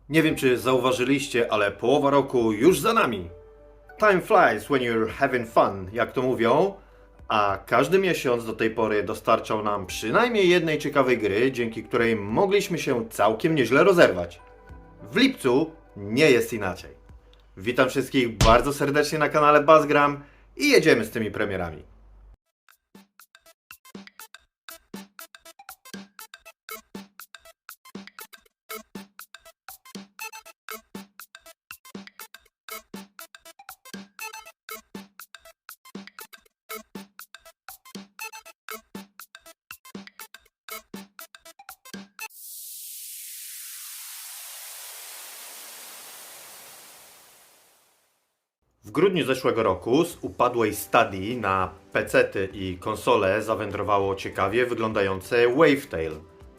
Nie wiem, czy zauważyliście, ale połowa roku już za nami. Time flies when you're having fun, jak to mówią. A każdy miesiąc do tej pory dostarczał nam przynajmniej jednej ciekawej gry, dzięki której mogliśmy się całkiem nieźle rozerwać. W lipcu nie jest inaczej. Witam wszystkich bardzo serdecznie na kanale Buzzgram i jedziemy z tymi premierami. W grudniu zeszłego roku z upadłej Stadii na PC-ty i konsole zawędrowało ciekawie wyglądające Wavetale,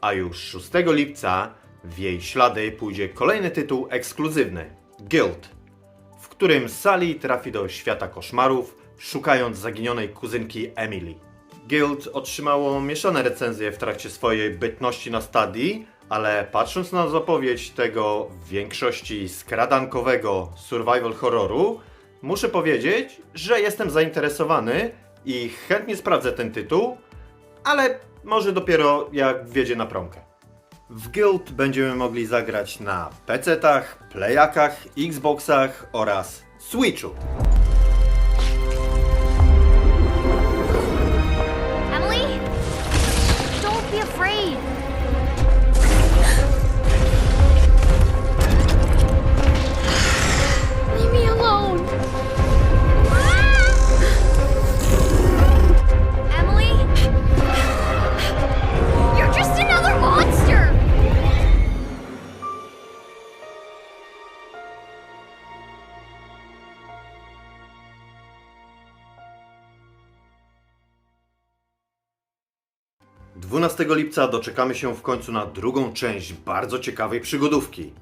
a już 6 lipca w jej ślady pójdzie kolejny tytuł ekskluzywny – Guild, w którym Sally trafi do świata koszmarów, szukając zaginionej kuzynki Emily. Guild otrzymało mieszane recenzje w trakcie swojej bytności na Stadii, ale patrząc na zapowiedź tego w większości skradankowego survival horroru, muszę powiedzieć, że jestem zainteresowany i chętnie sprawdzę ten tytuł, ale może dopiero jak wjedzie na promkę. W Guild będziemy mogli zagrać na PC-tach, Playakach, Xboxach oraz Switchu. Emily? Don't be afraid. Leave me alone. Emily? You're just another monster. - 12 lipca doczekamy się w końcu na drugą część bardzo ciekawej przygodówki.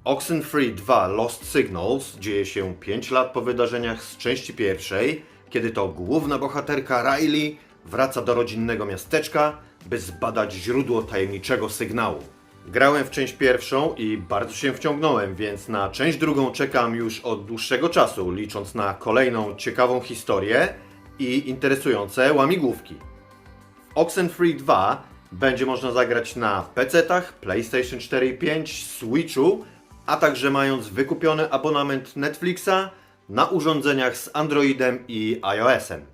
Oxenfree 2 Lost Signals dzieje się 5 lat po wydarzeniach z części pierwszej, kiedy to główna bohaterka Riley wraca do rodzinnego miasteczka, by zbadać źródło tajemniczego sygnału. Grałem w część pierwszą i bardzo się wciągnąłem, więc na część drugą czekam już od dłuższego czasu, licząc na kolejną ciekawą historię i interesujące łamigłówki. Oxenfree 2 będzie można zagrać na PC-tach, PlayStation 4 i 5, Switchu, a także mając wykupiony abonament Netflixa na urządzeniach z Androidem i iOS-em.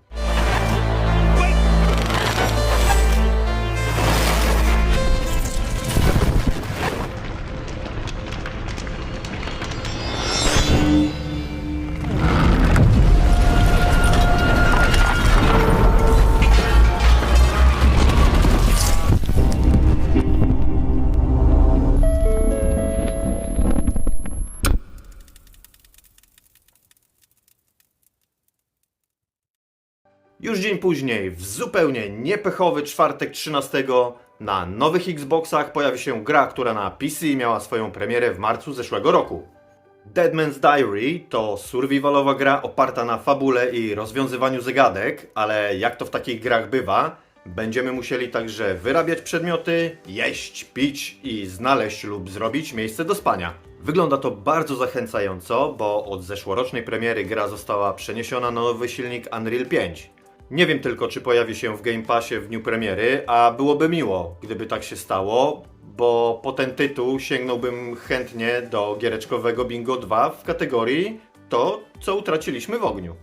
Już dzień później, w zupełnie niepechowy czwartek 13 na nowych Xboxach pojawi się gra, która na PC miała swoją premierę w marcu zeszłego roku. Deadman's Diary to survivalowa gra oparta na fabule i rozwiązywaniu zagadek, ale jak to w takich grach bywa, będziemy musieli także wyrabiać przedmioty, jeść, pić i znaleźć lub zrobić miejsce do spania. Wygląda to bardzo zachęcająco, bo od zeszłorocznej premiery gra została przeniesiona na nowy silnik Unreal 5. Nie wiem tylko, czy pojawi się w Game Passie w dniu premiery, a byłoby miło, gdyby tak się stało, bo po ten tytuł sięgnąłbym chętnie do giereczkowego Bingo 2 w kategorii to, co utraciliśmy w ogniu.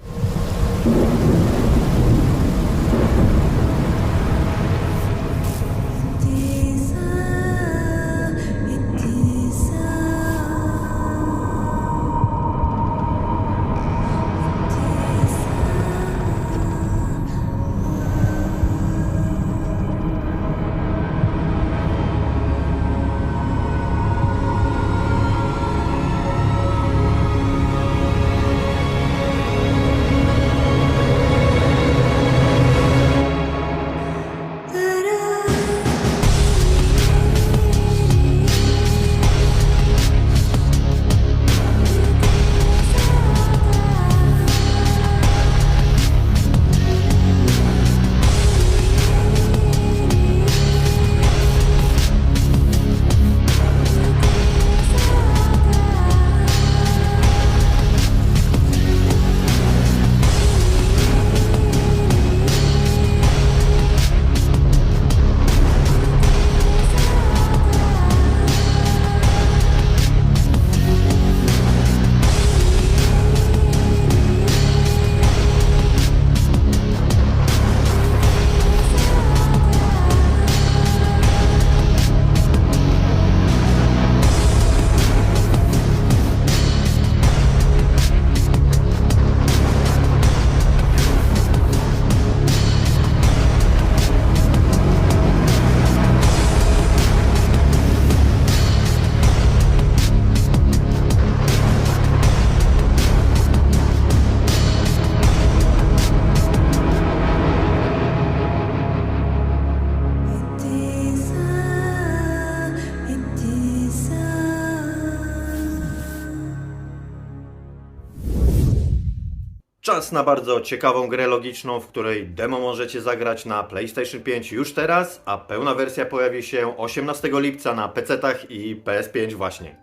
Czas na bardzo ciekawą grę logiczną, w której demo możecie zagrać na PlayStation 5 już teraz, a pełna wersja pojawi się 18 lipca na PC-tach i PS5 właśnie.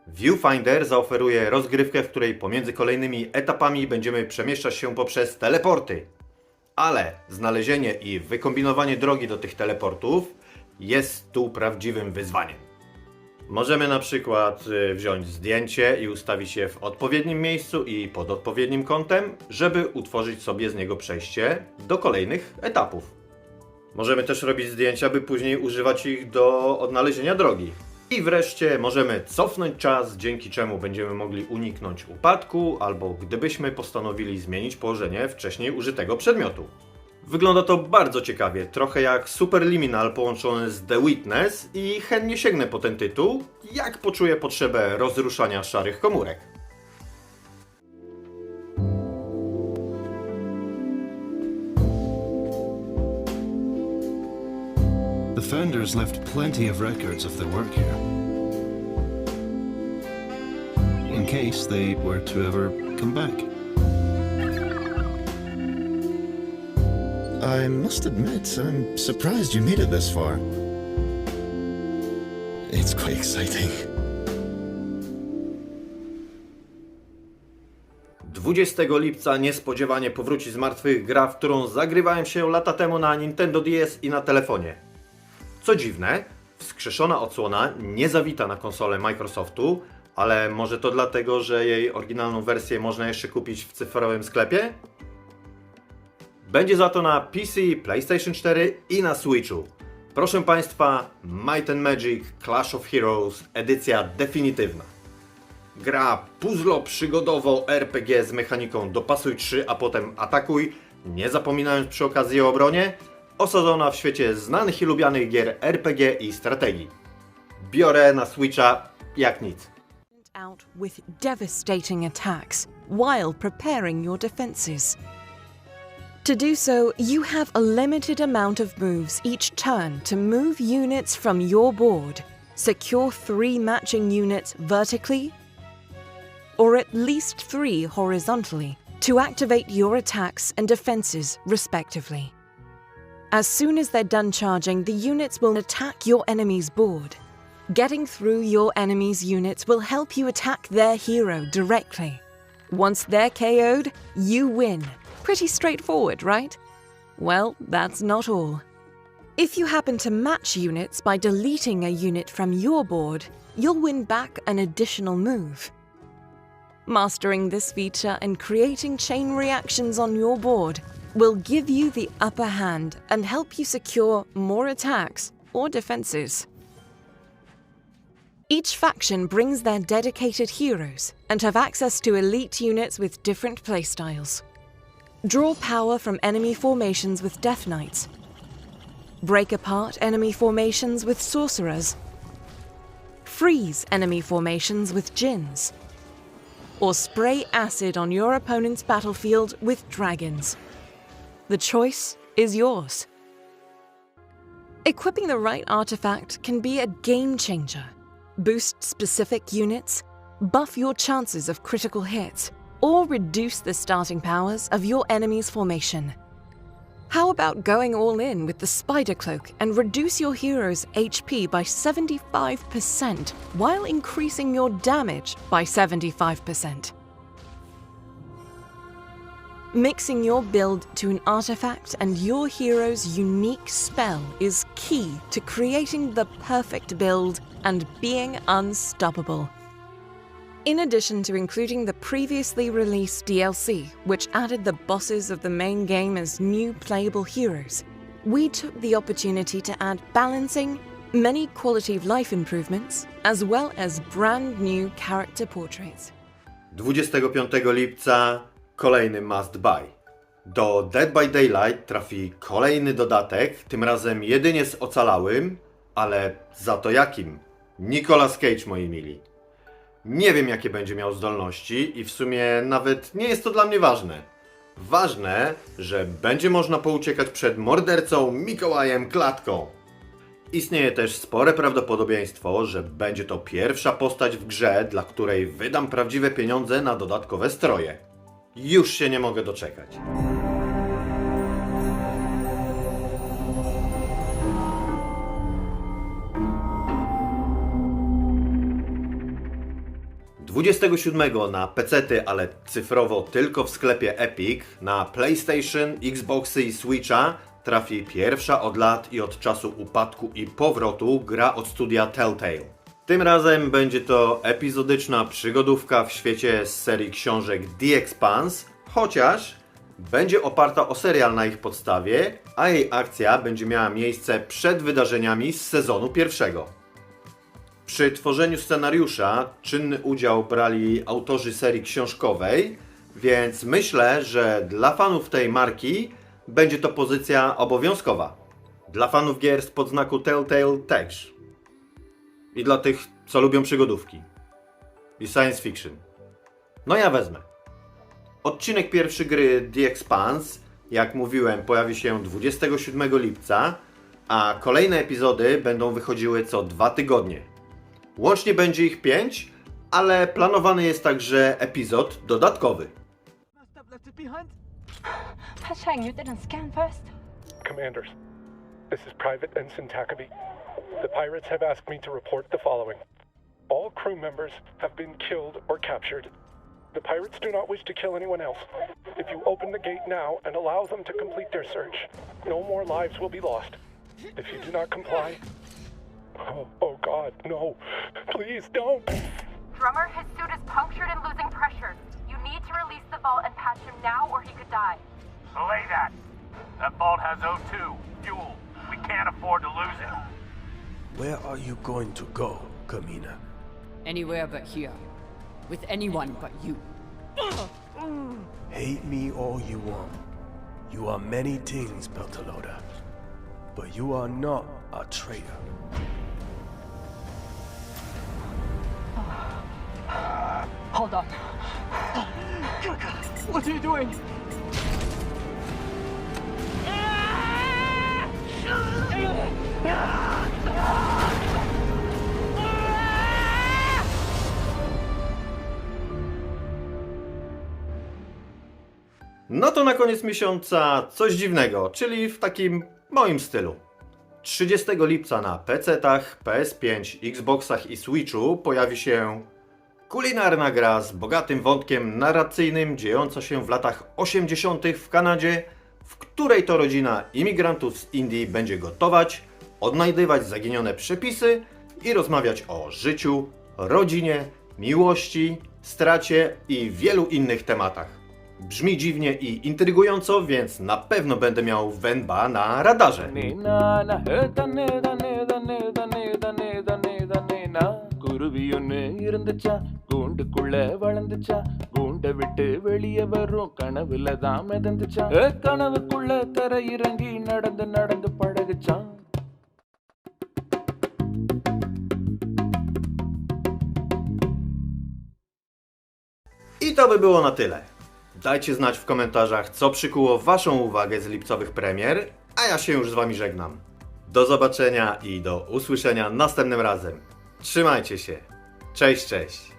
Viewfinder zaoferuje rozgrywkę, w której pomiędzy kolejnymi etapami będziemy przemieszczać się poprzez teleporty. Ale znalezienie i wykombinowanie drogi do tych teleportów jest tu prawdziwym wyzwaniem. Możemy na przykład wziąć zdjęcie i ustawić je w odpowiednim miejscu i pod odpowiednim kątem, żeby utworzyć sobie z niego przejście do kolejnych etapów. Możemy też robić zdjęcia, by później używać ich do odnalezienia drogi. I wreszcie możemy cofnąć czas, dzięki czemu będziemy mogli uniknąć upadku, albo gdybyśmy postanowili zmienić położenie wcześniej użytego przedmiotu. Wygląda to bardzo ciekawie, trochę jak Superliminal połączony z The Witness i chętnie sięgnę po ten tytuł, jak poczuję potrzebę rozruszania szarych komórek. The founders left plenty of records of their work here, in case they were to ever come back. I must admit, I'm surprised you made it this far. It's quite exciting. 20 lipca niespodziewanie powróci z martwych gra, w którą zagrywałem się lata temu na Nintendo DS i na telefonie. Co dziwne, wskrzeszona odsłona nie zawita na konsolę Microsoftu, ale może to dlatego, że jej oryginalną wersję można jeszcze kupić w cyfrowym sklepie? Będzie za to na PC, PlayStation 4 i na Switchu. Proszę Państwa, Might and Magic Clash of Heroes edycja definitywna. Gra puzzlo-przygodowo RPG z mechaniką dopasuj 3, a potem atakuj, nie zapominając przy okazji o obronie, osadzona w świecie znanych i lubianych gier RPG i strategii. Biorę na Switcha jak nic. Out with devastating attacks while preparing your defenses. To do so, you have a limited amount of moves each turn to move units from your board, secure 3 matching units vertically, or at least 3 horizontally, to activate your attacks and defenses respectively. As soon as they're done charging, the units will attack your enemy's board. Getting through your enemy's units will help you attack their hero directly. Once they're KO'd, you win. Pretty straightforward, right? Well, that's not all. If you happen to match units by deleting a unit from your board, you'll win back an additional move. Mastering this feature and creating chain reactions on your board will give you the upper hand and help you secure more attacks or defenses. Each faction brings their dedicated heroes and have access to elite units with different playstyles. Draw power from enemy formations with Death Knights. Break apart enemy formations with Sorcerers. Freeze enemy formations with Djinns. Or spray acid on your opponent's battlefield with Dragons. The choice is yours. Equipping the right artifact can be a game changer. Boost specific units, buff your chances of critical hits, or reduce the starting powers of your enemy's formation. How about going all in with the Spider Cloak and reduce your hero's HP by 75% while increasing your damage by 75%? Mixing your build to an artifact and your hero's unique spell is key to creating the perfect build and being unstoppable. In addition to including the previously released DLC, which added the bosses of the main game as new playable heroes, we took the opportunity to add balancing, many quality of life improvements, as well as brand new character portraits. 25 lipca kolejny must buy. Do Dead by Daylight trafi kolejny dodatek, tym razem jedynie z ocalałym, ale za to jakim? Nicolas Cage, moi mili. Nie wiem, jakie będzie miał zdolności i w sumie nawet nie jest to dla mnie ważne. Ważne, że będzie można pouciekać przed mordercą Mikołajem klatką. Istnieje też spore prawdopodobieństwo, że będzie to pierwsza postać w grze, dla której wydam prawdziwe pieniądze na dodatkowe stroje. Już się nie mogę doczekać. Dwudziestego na PC-ty, ale cyfrowo tylko w sklepie Epic, na PlayStation, Xboxy i Switcha trafi pierwsza od lat i od czasu upadku i powrotu gra od studia Telltale. Tym razem będzie to epizodyczna przygodówka w świecie z serii książek The Expanse, chociaż będzie oparta o serial na ich podstawie, a jej akcja będzie miała miejsce przed wydarzeniami z sezonu pierwszego. Przy tworzeniu scenariusza czynny udział brali autorzy serii książkowej, więc myślę, że dla fanów tej marki będzie to pozycja obowiązkowa. Dla fanów gier z podznaku Telltale też. I dla tych, co lubią przygodówki. I science fiction. No ja wezmę. Odcinek pierwszy gry The Expanse, jak mówiłem, pojawi się 27 lipca, a kolejne epizody będą wychodziły co 2 tygodnie. Łącznie będzie ich 5, ale planowany jest także epizod dodatkowy. Hashang, you didn't scan first? Commanders, this is Private Ensign Takabe. The pirates have asked me to report the following. All crew members have been killed or captured. The pirates do not wish to kill anyone else. If you open the gate now and allow them to complete their search, no more lives will be lost. If you do not comply... Oh God, no. Please don't. Drummer, his suit is punctured and losing pressure. You need to release the vault and patch him now or he could die. Belay that. That vault has O2, fuel. We can't afford to lose it. Where are you going to go, Kamina? Anywhere but here. With anyone but you. Hate me all you want. You are many things, Beltalowda. But you are not a traitor. Hold on. What are you doing? No to na koniec miesiąca coś dziwnego, czyli w takim moim stylu. 30 lipca na PC-tach, PS5, Xboxach i Switchu pojawi się kulinarna gra z bogatym wątkiem narracyjnym dziejąca się w latach 80. w Kanadzie, w której to rodzina imigrantów z Indii będzie gotować, odnajdywać zaginione przepisy i rozmawiać o życiu, rodzinie, miłości, stracie i wielu innych tematach. Brzmi dziwnie i intrygująco, więc na pewno będę miał węba na radarze. குருவியொன்னு இருந்துச்சா கூண்டுக்குள்ள வளர்ந்துச்சா கூண்டை விட்டு வெளியே வரும் கனவுல தான் மிதந்துச்சா கனவுக்குள்ள தர இறங்கி நடந்து நடந்து பழகுச்சான். I to by było na tyle. Dajcie znać w komentarzach, co przykuło Waszą uwagę z lipcowych premier, a ja się już z Wami żegnam. Do zobaczenia i do usłyszenia następnym razem. Trzymajcie się. Cześć, cześć.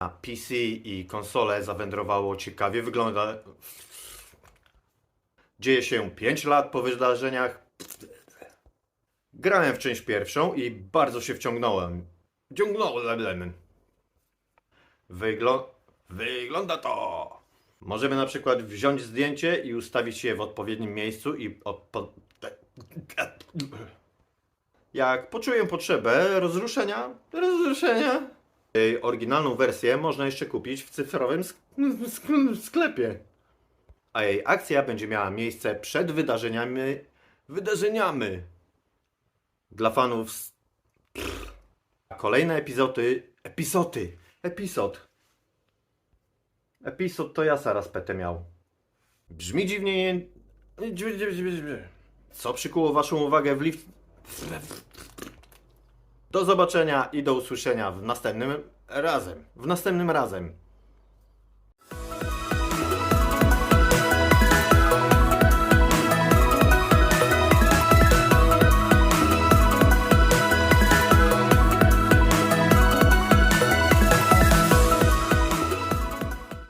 Na PC i konsole zawędrowało ciekawie. Wygląda... Dzieje się 5 lat po wydarzeniach. Grałem w część pierwszą i bardzo się wciągnąłem. Wygląda to. Możemy na przykład wziąć zdjęcie i ustawić je w odpowiednim miejscu i jak poczuję potrzebę rozruszenia. Jej oryginalną wersję można jeszcze kupić w cyfrowym sklepie. A jej akcja będzie miała miejsce przed wydarzeniami. Dla fanów kolejne Epizod to ja zaraz petę miał. Brzmi dziwnie. Co przykuło Waszą uwagę w lift? Do zobaczenia i do usłyszenia w następnym razem.